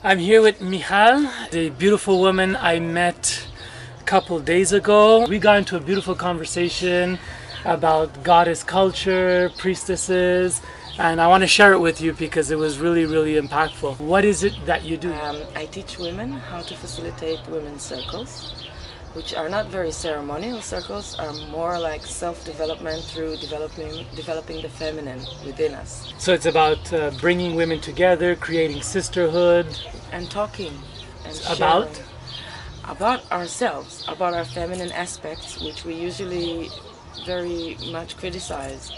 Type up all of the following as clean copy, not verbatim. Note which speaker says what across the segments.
Speaker 1: I'm here with Michal, the beautiful woman I met a couple days ago. We got into a beautiful conversation about goddess culture, priestesses, and I want to share it with you because it was really, really impactful. What is it that you do?
Speaker 2: I teach women how to facilitate women's circles, which are not very ceremonial circles, are more like self-development through developing the feminine within us.
Speaker 1: So it's about bringing women together, creating sisterhood.
Speaker 2: And talking and
Speaker 1: About?
Speaker 2: sharing about ourselves, about our feminine aspects, which we usually very much criticize.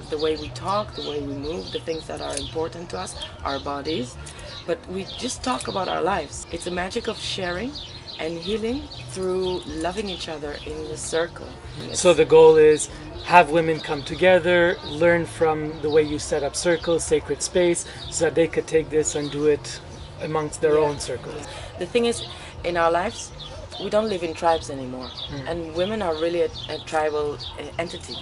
Speaker 2: The way we talk, the way we move, the things that are important to us, our bodies. But we just talk about our lives. It's a magic of sharing and healing through loving each other in the circle.
Speaker 1: So the goal is have women come together, learn from the way you set up circles, sacred space, so that they could take this and do it amongst their own circles.
Speaker 2: The thing is, in our lives, we don't live in tribes anymore, and women are really a tribal entity.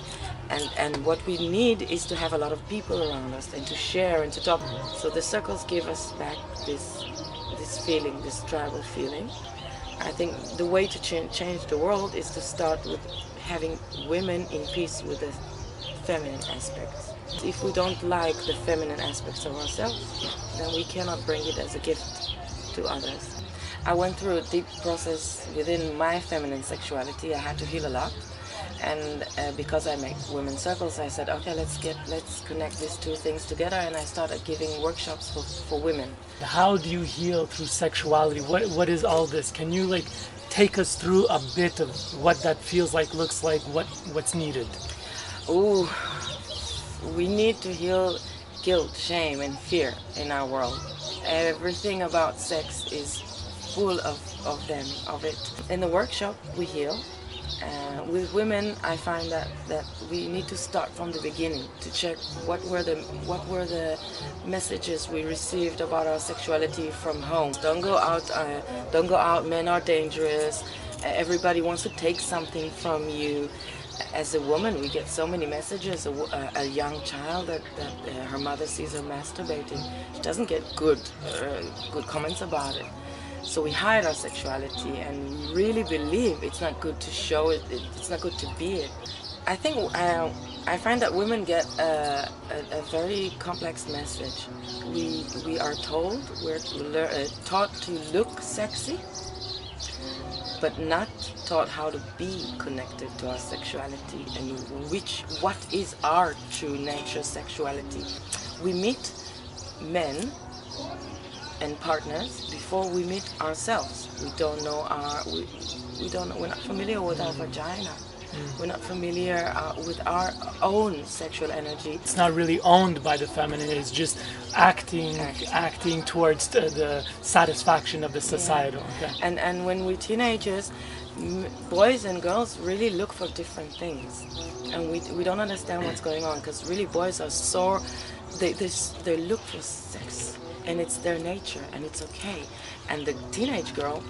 Speaker 2: And what we need is to have a lot of people around us and to share and to talk. So the circles give us back this feeling, this tribal feeling. I think the way to change the world is to start with having women in peace with the feminine aspects. If we don't like the feminine aspects of ourselves, then we cannot bring it as a gift to others. I went through a deep process within my feminine sexuality. I had to heal a lot. And because I make women's circles, I said, okay, let's connect these two things together, and I started giving workshops for women.
Speaker 1: How do you heal through sexuality? What is all this? Can you take us through a bit of what that feels like, looks like, what's needed?
Speaker 2: Ooh, we need to heal guilt, shame, and fear in our world. Everything about sex is full of it. In the workshop, we heal. With women, I find that we need to start from the beginning to check what were the messages we received about our sexuality from home. Don't go out. Men are dangerous. Everybody wants to take something from you. As a woman, we get so many messages. A young child that her mother sees her masturbating, she doesn't get good comments about it. So we hide our sexuality and really believe it's not good to show it, it's not good to be it. I think I find that women get a very complex message. We are told, we're taught to look sexy, but not taught how to be connected to our sexuality and what is our true nature sexuality. We meet men and partners before we meet ourselves. We don't know we're not familiar with our vagina. We're not familiar with our own sexual energy.
Speaker 1: It's not really owned by the feminine, it's just acting towards the satisfaction of the societal.
Speaker 2: Yeah. Okay. And when we're teenagers, boys and girls really look for different things. And we don't understand what's going on, because really boys are so, they look for sex. And it's their nature, and it's okay. And the teenage girl,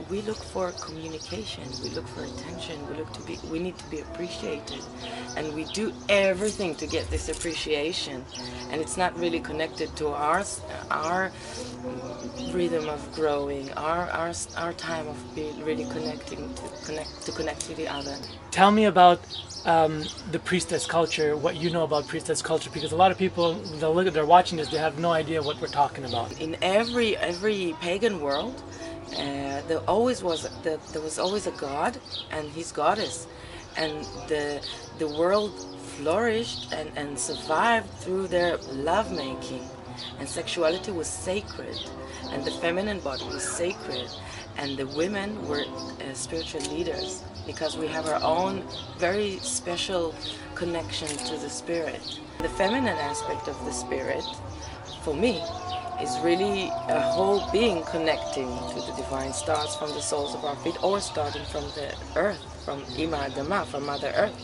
Speaker 2: we look for communication, we look for attention, we need to be appreciated, and we do everything to get this appreciation. And it's not really connected to our rhythm of growing, our time of really connecting to connect to the other.
Speaker 1: Tell me about the priestess culture, what you know about priestess culture, because a lot of people, they're watching this, they have no idea what we're talking about.
Speaker 2: In every pagan world, there was always a god and his goddess, and the world flourished and survived through their lovemaking, and sexuality was sacred, and the feminine body was sacred, and the women were spiritual leaders, because we have our own very special connection to the spirit. The feminine aspect of the spirit, for me, is really a whole being connecting to the divine, starts from the soles of our feet, or starting from the earth, from Ima Adama, from Mother Earth.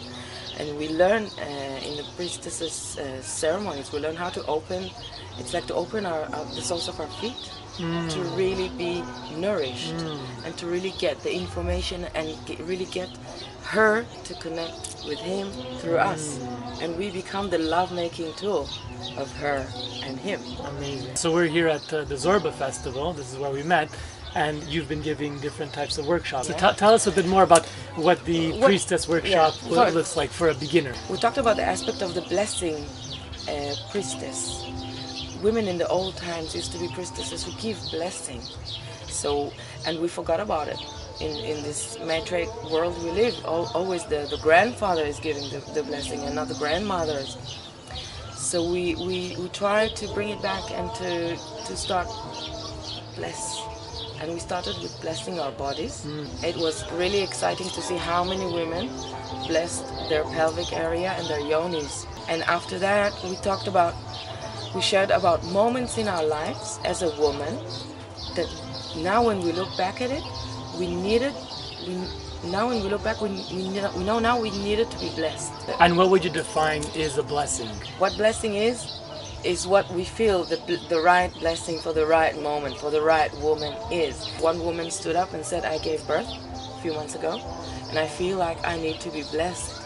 Speaker 2: And we learn in the priestesses ceremonies, we learn how to open, it's like to open the soles of our feet, to really be nourished, and to really get the information and really get her to connect with him through us, and we become the love-making tool of her and him.
Speaker 1: Amazing. So we're here at the Zorba Festival. This is where we met, and you've been giving different types of workshops. So tell us a bit more about what the Priestess workshop looks like for a beginner.
Speaker 2: We talked about the aspect of the blessing priestess. Women in the old times used to be priestesses who give blessing. So, and we forgot about it. In this matriarch world we live, always the grandfather is giving the blessing and not the grandmothers. So we try to bring it back and to start bless. And we started with blessing our bodies. It was really exciting to see how many women blessed their pelvic area and their yonis. And after that we shared about moments in our lives as a woman that now when we look back at it, we know now we needed to be blessed.
Speaker 1: And what would you define is a blessing?
Speaker 2: What blessing is what we feel the right blessing for the right moment, for the right woman is. One woman stood up and said, I gave birth a few months ago, and I feel like I need to be blessed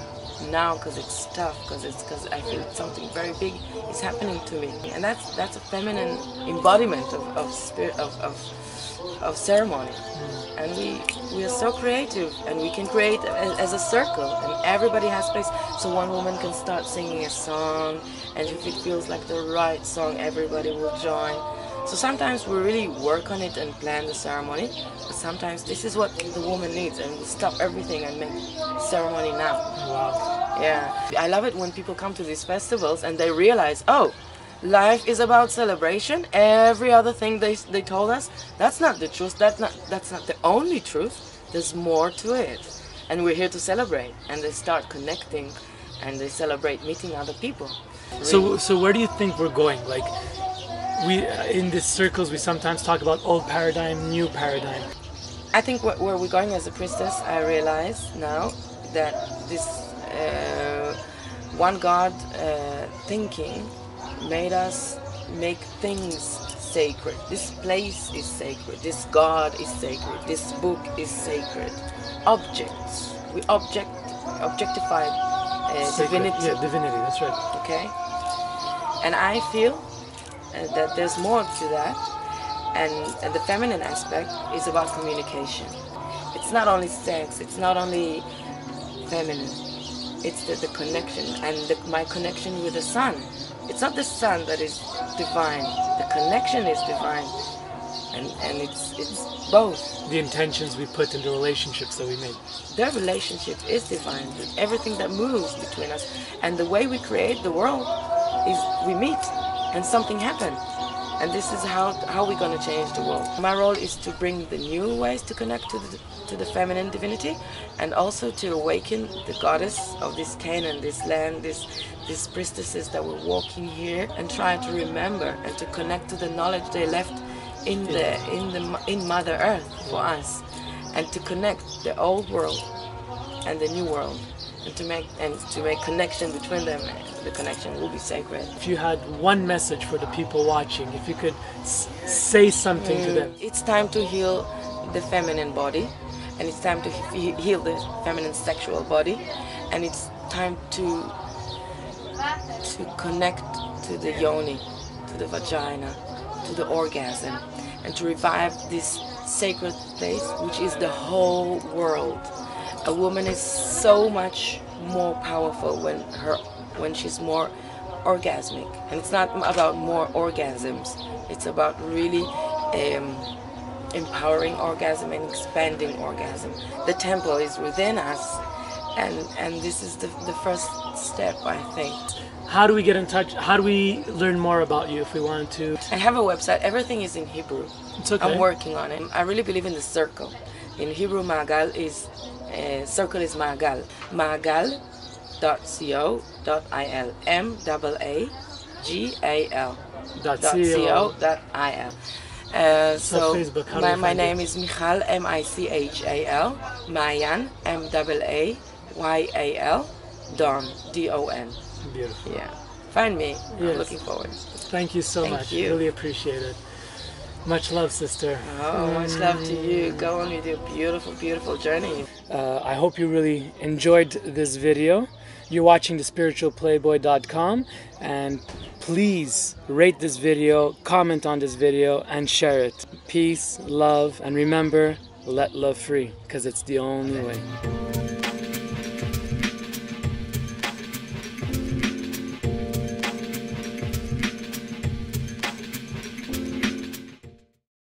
Speaker 2: now because it's tough, because I feel something very big is happening to me. And that's a feminine embodiment of spirit, of ceremony. And we are so creative, and we can create as a circle, and everybody has space. So one woman can start singing a song, and if it feels like the right song, everybody will join. So sometimes we really work on it and plan the ceremony, but sometimes this is what the woman needs, and we stop everything and make ceremony now.
Speaker 1: Wow.
Speaker 2: Yeah, I love it when people come to these festivals and they realize, oh, life is about celebration. Every other thing they told us, that's not the truth. That's not the only truth. There's more to it, and we're here to celebrate. And they start connecting, and they celebrate meeting other people. Really.
Speaker 1: So where do you think we're going? Like, we in these circles we sometimes talk about old paradigm, new paradigm.
Speaker 2: I think where we're going as a priestess, I realize now that this one God thinking made us make things sacred. This place is sacred. This God is sacred. This book is sacred. Objects. We objectified divinity.
Speaker 1: Yeah, divinity. That's right.
Speaker 2: Okay. And I feel that there's more to that. And the feminine aspect is about communication. It's not only sex. It's not only feminine. It's the connection and my connection with the sun. It's not the sun that is divine. The connection is divine, and it's both.
Speaker 1: The intentions we put in the relationships that we make.
Speaker 2: Their relationship is divine. Everything that moves between us, and the way we create the world is we meet, and something happens. And this is how we're going to change the world. My role is to bring the new ways to connect to the feminine divinity, and also to awaken the goddess of this Canaan, this land, these priestesses that were walking here, and try to remember and to connect to the knowledge they left in Mother Earth for us, and to connect the old world and the new world, and to make connection between them. The connection will be sacred.
Speaker 1: If you had one message for the people watching, if you could say something to them.
Speaker 2: It's time to heal the feminine body, and it's time to heal the feminine sexual body, and it's time to connect to the yoni, to the vagina, to the orgasm, and to revive this sacred place, which is the whole world. A woman is so much more powerful when she's more orgasmic, and it's not about more orgasms. It's about really empowering orgasm and expanding orgasm. The temple is within us, and this is the first step, I think.
Speaker 1: How do we get in touch? How do we learn more about you if we wanted to?
Speaker 2: I have a website. Everything is in Hebrew.
Speaker 1: It's okay.
Speaker 2: I'm working on it. I really believe in the circle. In Hebrew, Maagal is circle is Maagal. Maagal.co.il. MAAGAL.co.il. So Facebook, my name is Michal, Michal, Maayan, Maayal, Don, Don.
Speaker 1: Beautiful.
Speaker 2: Yeah. Find me.
Speaker 1: Yes.
Speaker 2: I'm looking forward.
Speaker 1: Thank you so much.
Speaker 2: You.
Speaker 1: Really appreciate it. Much love, sister.
Speaker 2: Oh, much love to you. Go on with your beautiful, beautiful journey.
Speaker 1: I hope you really enjoyed this video. You're watching thespiritualplayboy.com, and please rate this video, comment on this video, and share it. Peace, love, and remember, let love free, because it's the only way.